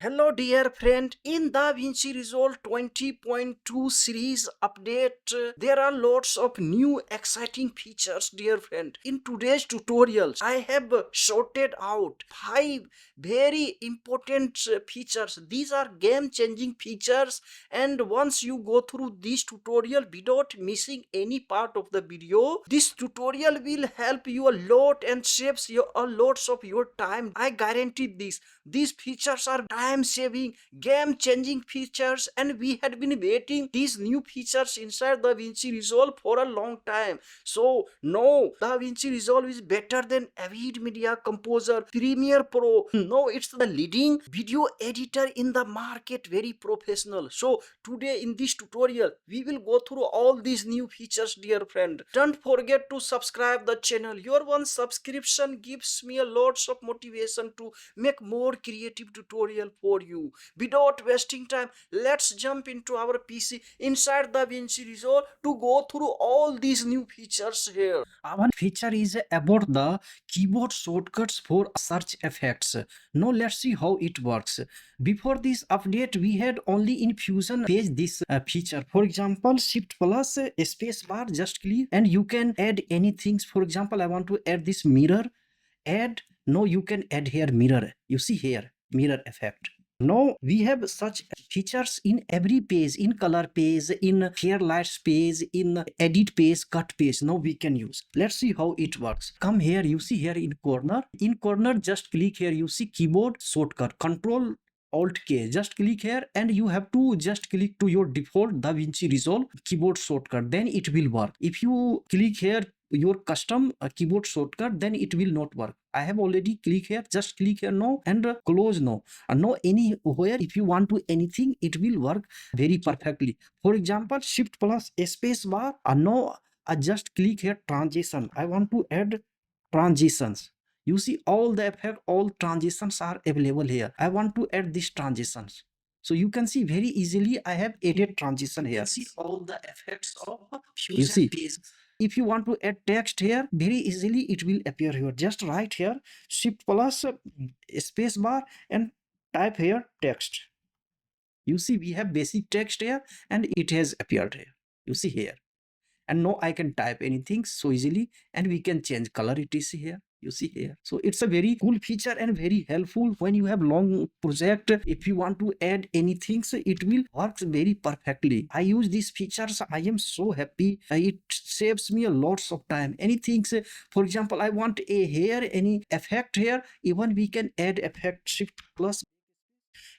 Hello dear friend, in DaVinci Resolve 20.2 series update, there are lots of new exciting features dear friend. In today's tutorials, I have sorted out 5 very important features. These are game changing features, and once you go through this tutorial without missing any part of the video, this tutorial will help you a lot and saves you a lots of your time. I guarantee this. These features are time saving, game changing features, and we had been waiting these new features inside DaVinci Resolve for a long time. So, no, DaVinci Resolve is better than Avid Media Composer, Premiere Pro. No, it's the leading video editor in the market, very professional. So, today in this tutorial, we will go through all these new features, dear friend. Don't forget to subscribe the channel. Your one subscription gives me a lots of motivation to make more creative tutorial for you. Without wasting time, let's jump into our PC inside DaVinci Resolve to go through all these new features here. Our feature is about the keyboard shortcuts for search effects. Now let's see how it works. Before this update, we had only in Fusion page this feature. For example, Shift plus space bar, just click and you can add anything. For example, I want to add this mirror. Add. Now you can add here mirror. You see here mirror effect. Now we have such features in every page, in color page, in highlights page, in edit page, cut page. Now we can use. Let's see how it works. Come here, you see here in corner. In corner, just click here. You see keyboard shortcut. Control Alt K. Just click here and you have to just click to your default DaVinci Resolve keyboard shortcut. Then it will work. If you click here your custom keyboard shortcut, then it will not work. I have already clicked here. Just click here now and close now. And now anywhere if you want to anything, it will work very perfectly. For example, Shift plus space bar. And now I just click here transition. I want to add transitions. You see all the effect, all transitions are available here. I want to add these transitions. So you can see very easily I have added transition here. See all the effects of Fusion. You see. If you want to add text here, very easily it will appear here. Just write here Shift plus space bar and type here text. You see we have basic text here and it has appeared here. You see here. And now I can type anything so easily and we can change color. It is here. You see here. So it's a very cool feature and very helpful when you have long project. If you want to add anything, so it will work very perfectly. I use these features. I am so happy. It saves me a lots of time. Anything, for example, I want a hair, any effect here. Even we can add effect Shift plus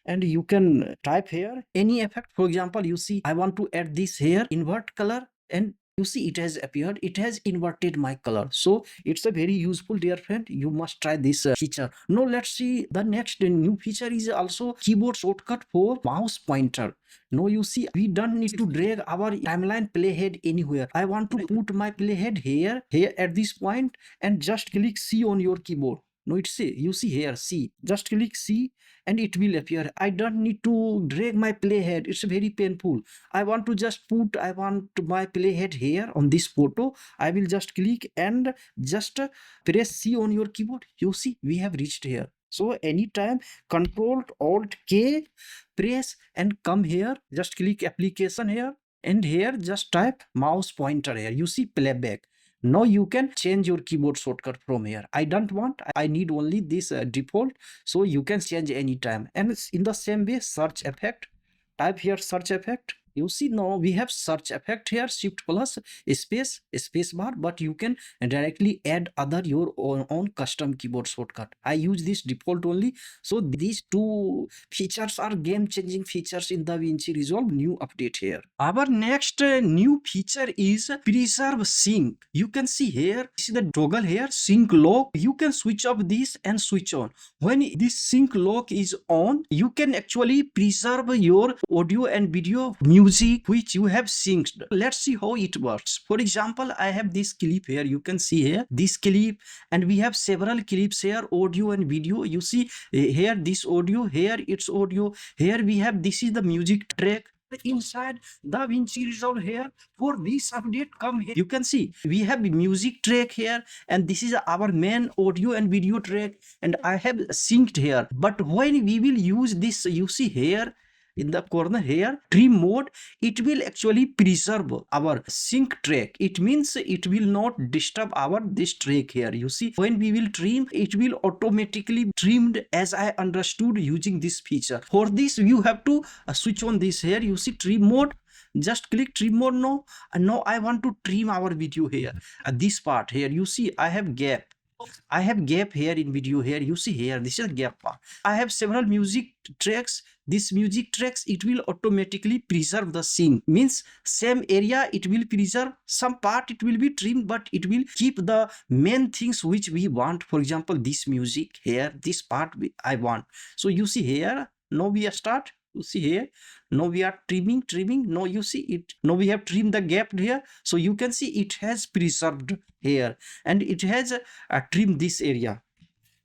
and you can type here any effect. For example, you see I want to add this here invert color and you see it has appeared. It has inverted my color. So it's a very useful dear friend. You must try this feature. Now let's see the next new feature is also keyboard shortcut for mouse pointer. Now you see we don't need to drag our timeline playhead anywhere. I want to put my playhead here at this point and just click C on your keyboard. No, it's C. You see here C. Just click C and it will appear. I don't need to drag my playhead. It's very painful. I want to just put my playhead here on this photo. I will just click and just press C on your keyboard. You see we have reached here. So anytime Control Alt K, press and come here. Just click application here and here just type mouse pointer here. You see playback. Now you can change your keyboard shortcut from here. I don't want, I need only this default. So you can change anytime. And in the same way, search effect, type here search effect. You see now we have search effect here, Shift plus space bar, but you can directly add other your own custom keyboard shortcut. I use this default only. So these two features are game changing features in DaVinci Resolve new update here. Our next new feature is preserve sync. You can see here, this is the toggle here, sync lock. You can switch off this and switch on. When this sync lock is on, you can actually preserve your audio and video music which you have synced. Let's see how it works. For example, I have this clip here. You can see here this clip and we have several clips here, audio and video. You see here this audio, here it's audio, here we have this is the music track. inside DaVinci Resolve here. For this update, come here. You can see we have music track here, and this is our main audio and video track, and I have synced here. But when we will use this, you see here in the corner here, trim mode, it will actually preserve our sync track. It means it will not disturb our this track here. You see, when we will trim, it will automatically trimmed, as I understood, using this feature. For this, you have to switch on this here. You see trim mode, just click trim mode now, and now I want to trim our video here. This part here, you see I have gap. I have gap here in video here. You see here, this is a gap part. I have several music tracks. This music tracks, it will automatically preserve the scene. Means same area it will preserve. Some part it will be trimmed, but it will keep the main things which we want. For example, this music here, this part I want. So you see here, now we start. You see here, now we are trimming. Now you see it, now we have trimmed the gap here. So you can see it has preserved here, and it has trimmed this area.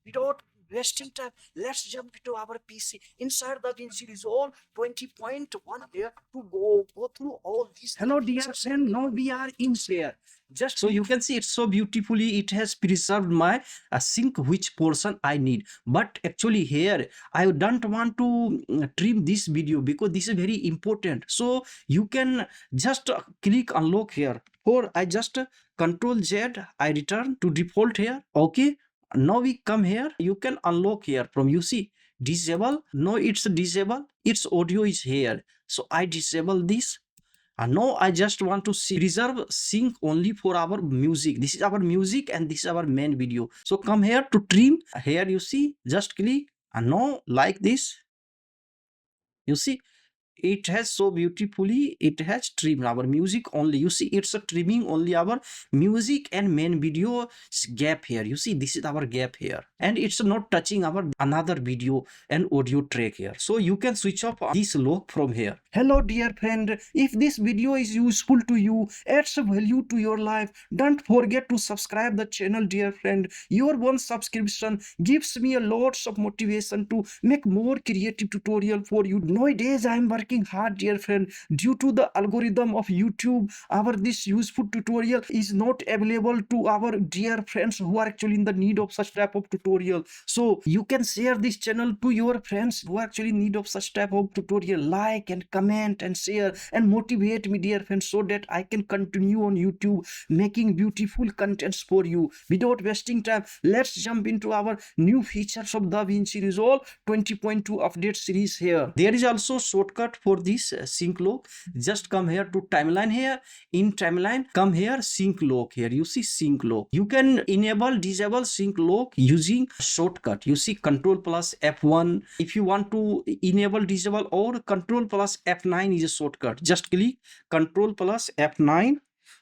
Without wasting time, let's jump into our PC inside DaVinci Resolve 20.1 here to go through all these. Hello dear friend, now we are in here. Just so you can see it so beautifully, it has preserved my sync which portion I need. But actually here I don't want to trim this video because this is very important. So you can just click unlock here, or I just Control Z, I return to default here. Okay, now we come here, you can unlock here from, you see disable. No, it's disable, its audio is here, so I disable this. And now I just want to reserve sync only for our music. This is our music and this is our main video. So come here to trim. Here you see, just click, and now like this, you see it has so beautifully, it has trimmed our music only. You see it's a trimming only our music and main video gap here. You see this is our gap here, and it's not touching our another video and audio track here. So you can switch off this lock from here. Hello dear friend, if this video is useful to you, adds value to your life, don't forget to subscribe the channel dear friend. Your one subscription gives me a lots of motivation to make more creative tutorial for you. Nowadays I am working hard dear friend. Due to the algorithm of YouTube, our this useful tutorial is not available to our dear friends who are actually in the need of such type of tutorial. So you can share this channel to your friends who are actually in need of such type of tutorial. Like and comment and share and motivate me dear friends, so that I can continue on YouTube making beautiful contents for you. Without wasting time, let's jump into our new features of DaVinci Resolve 20.2 update series here. There is also shortcut for this sync lock. Just come here to timeline here. In timeline, come here sync lock here. You see sync lock. You can enable, disable sync lock using shortcut. You see Control plus F1. If you want to enable, disable, or Control plus F9 is a shortcut. Just click Control plus F9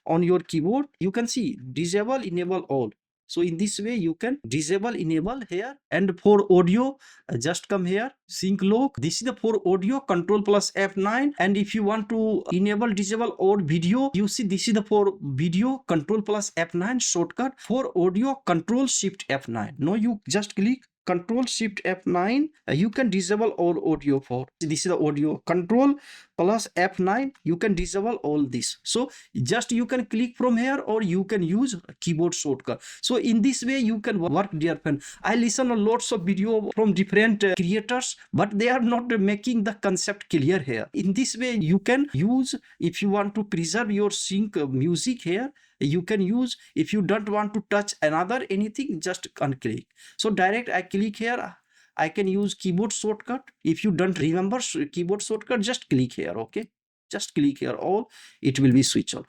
on your keyboard. You can see disable, enable all. So in this way you can disable, enable here. And for audio, just come here, sync lock. This is the for audio, Control plus F9. And if you want to enable, disable, or video, you see this is the for video, Control plus F9 shortcut. For audio, Control Shift F9. Now you just click Control Shift F9. You can disable all audio. For this is the audio, Control plus F9, you can disable all this. So just you can click from here, or you can use keyboard shortcut. So in this way you can work dear friend. I listen to lots of video from different creators, but they are not making the concept clear here. In this way you can use, if you want to preserve your sync music here, you can use. If you don't want to touch another anything, just unclick. So direct I click here, I can use keyboard shortcut. If you don't remember keyboard shortcut, just click here. Okay, just click here, all it will be switch on.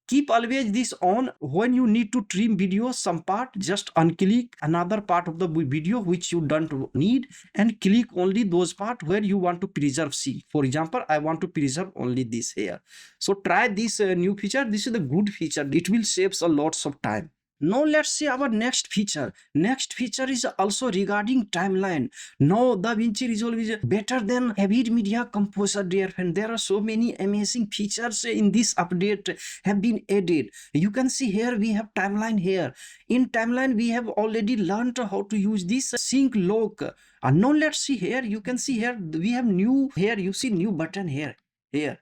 Keep always this on. When you need to trim video some part, just unclick another part of the video which you don't need, and click only those part where you want to preserve sync. For example, I want to preserve only this here. So try this new feature. This is the good feature. It will save a lots of time. Now let's see our next feature. Next feature is also regarding timeline. Now DaVinci Resolve is better than Avid Media Composer dear friend. There are so many amazing features in this update have been added. You can see here we have timeline here. In timeline we have already learned how to use this sync lock. And now let's see here. You can see here we have new, here you see new button here. here,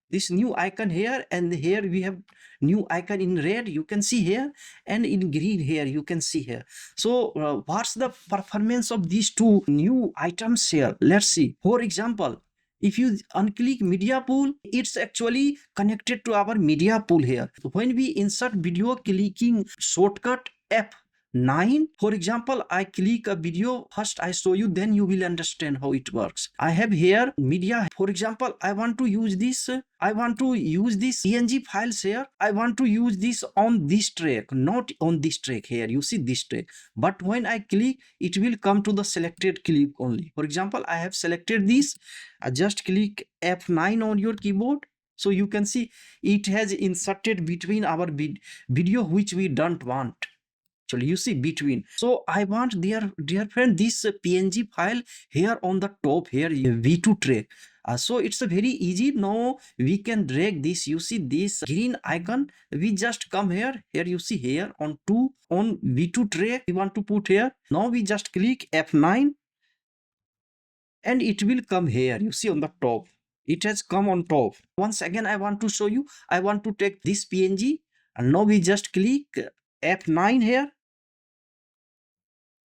this new icon here, and here we have new icon in red, you can see here, and in green here you can see here. So what's the performance of these two new items here? Let's see. For example, if you unclick media pool, it's actually connected to our media pool here. When we insert video, clicking shortcut F9, for example, I click a video, first I show you, then you will understand how it works. I have here media. For example, I want to use this PNG files here. I want to use this on this track, not on this track here. You see this track. But when I click, it will come to the selected clip only. For example, I have selected this. I just click F9 on your keyboard. So you can see it has inserted between our video which we don't want. Actually, you see between. So I want, dear friend, this PNG file here on the top here, V2 track. So it's a very easy. Now we can drag this. You see this green icon. We just come here. Here you see here on V2 track. We want to put here. Now we just click F9, and it will come here. You see on the top. It has come on top. Once again, I want to show you. I want to take this PNG, and now we just click F9 here.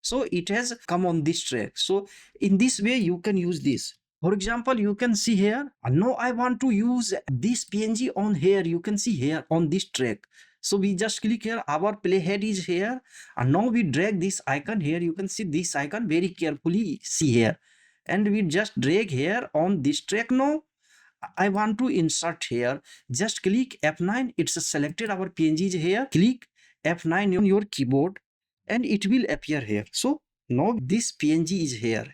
So it has come on this track. So in this way you can use this. For example, you can see here, now I want to use this PNG on here. You can see here on this track. So we just click here, our playhead is here, and now we drag this icon here. You can see this icon very carefully, see here, and we just drag here on this track. Now I want to insert here, just click F9. It's selected, our PNG is here. Click F9 on your keyboard and it will appear here. So now this PNG is here.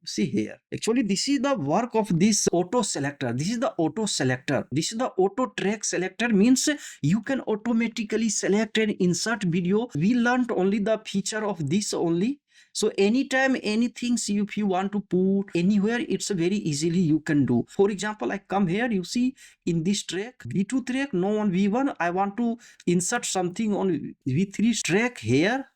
See here, actually this is the work of this auto selector. This is the auto selector. This is the auto track selector, means you can automatically select and insert video. We learned only the feature of this only. So anytime anything, if you want to put anywhere, it's very easily you can do. For example, I come here, you see in this track, V2 track, no on V1, I want to insert something on V3 track here.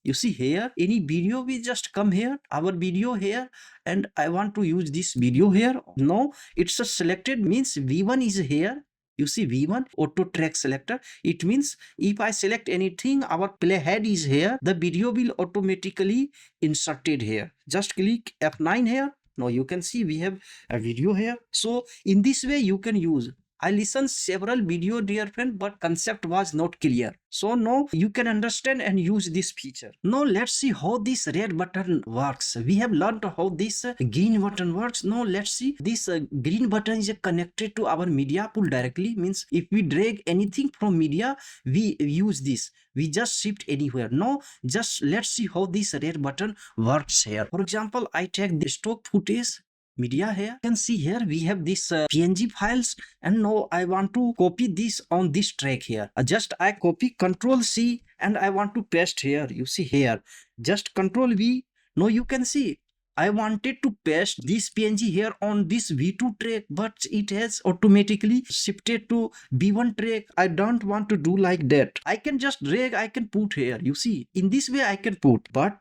You see here, any video, we just come here, our video here, and I want to use this video here. Now it's a selected, means V1 is here. You see V1 auto track selector. It means if I select anything, our playhead is here, the video will automatically inserted here. Just click F9 here. Now you can see we have a video here. So in this way you can use. I listened several video, dear friend, but concept was not clear. So now you can understand and use this feature. Now let's see how this red button works. We have learned how this green button works. Now let's see, this green button is connected to our media pool directly. Means if we drag anything from media, we use this. We just shift anywhere. Now just let's see how this red button works here. For example, I take the stock footage media here. You can see here we have this PNG files, and now I want to copy this on this track here. Just I copy, Control C, and I want to paste here. You see here, just Control V. Now you can see I wanted to paste this PNG here on this V2 track, but it has automatically shifted to V1 track. I don't want to do like that. I can just drag, I can put here. You see, in this way I can put, but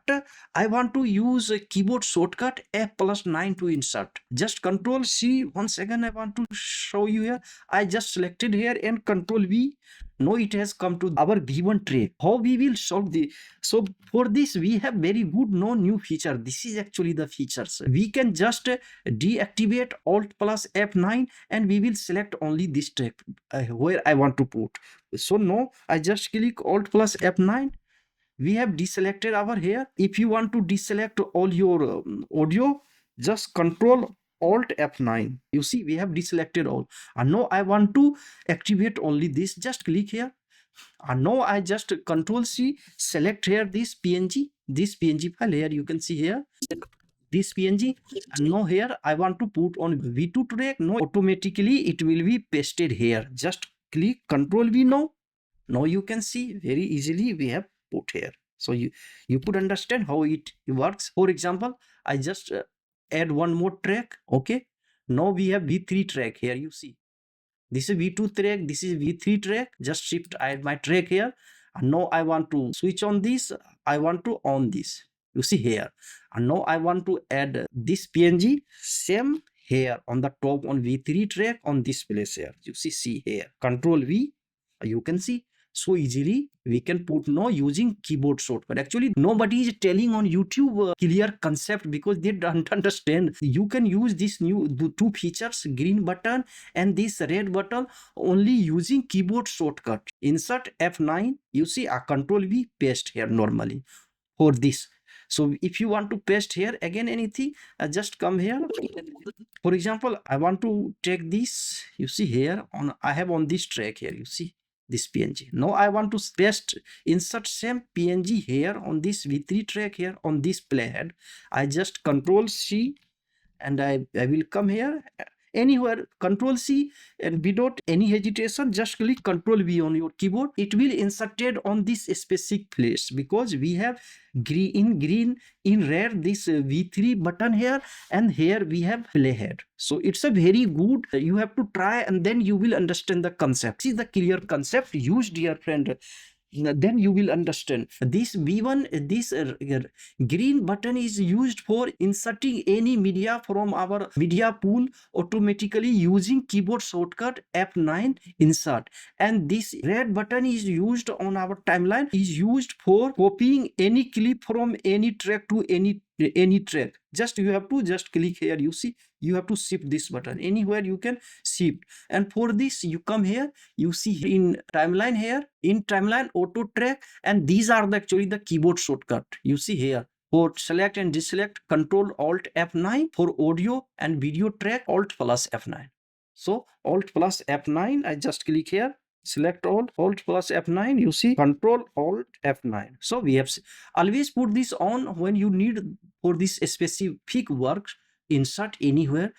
I want to use a keyboard shortcut F+9 to insert. Just Control C. Once again, I want to show you here. I just selected here and Control V. Now it has come to our V1 track. How we will solve this? So for this we have very good no new feature. This is actually the features. We can just deactivate Alt plus F9 and we will select only this track where I want to put. So now I just click Alt plus F9. We have deselected our here. If you want to deselect all your audio, just Control Alt F9. You see we have deselected all, and now I want to activate only this. Just click here, and now I just Control C, select here this PNG file. Here you can see here this PNG, and now here I want to put on V2 track. Now automatically it will be pasted here. Just click Control V. Now you can see very easily we have put here. So you could understand how it works. For example, I just add one more track. Okay, now we have V3 track here. You see this is V2 track, this is V3 track. Just shift, I add my track here, and now I want to switch on this. I want to on this. You see here, and now I want to add this PNG. Same here on the top on V3 track on this place here. You see here, Control V, you can see so easily we can put no using keyboard shortcut. Actually nobody is telling on YouTube clear concept because they don't understand. You can use this new two features, green button and this red button, only using keyboard shortcut. Insert F9, you see a Control V, paste here normally for this. So if you want to paste here again anything, just come here. For example, I want to take this, you see here on, I have on this track here, you see this PNG. Now I want to paste, insert same PNG here on this V3 track here on this playhead. I just Control C and I will come here anywhere, Control C, and without any hesitation just click Control V on your keyboard. It will inserted on this specific place because we have green in red this V3 button here, and here we have playhead. So it's a very good, you have to try and then you will understand the concept. See the clear concept, use dear friend, then you will understand. This V1, this green button is used for inserting any media from our media pool automatically using keyboard shortcut F9 insert, and this red button is used on our timeline, is used for copying any clip from any track to any track. Just you have to just click here, you see you have to shift this button anywhere you can shift, and for this you come here, you see in timeline here, in timeline auto track, and these are the actually the keyboard shortcut. You see here for select and deselect, Control Alt F9, for audio and video track Alt plus F9. So Alt plus F9, I just click here, select all, Alt plus F9, you see Control Alt F9. So we have always put this on when you need for this specific work, insert anywhere,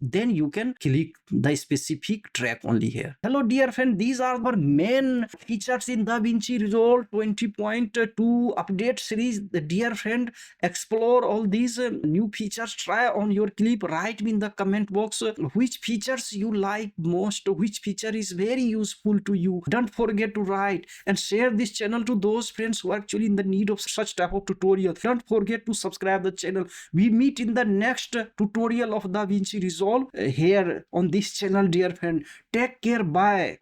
then you can click the specific track only here. Hello dear friend, these are our main features in DaVinci Resolve 20.2 update series. Dear friend, explore all these new features, try on your clip, write me in the comment box which features you like most, which feature is very useful to you. Don't forget to write and share this channel to those friends who are actually in the need of such type of tutorial. Don't forget to subscribe the channel. We meet in the next tutorial of DaVinci Resolve here on this channel, dear friend. Take care, bye.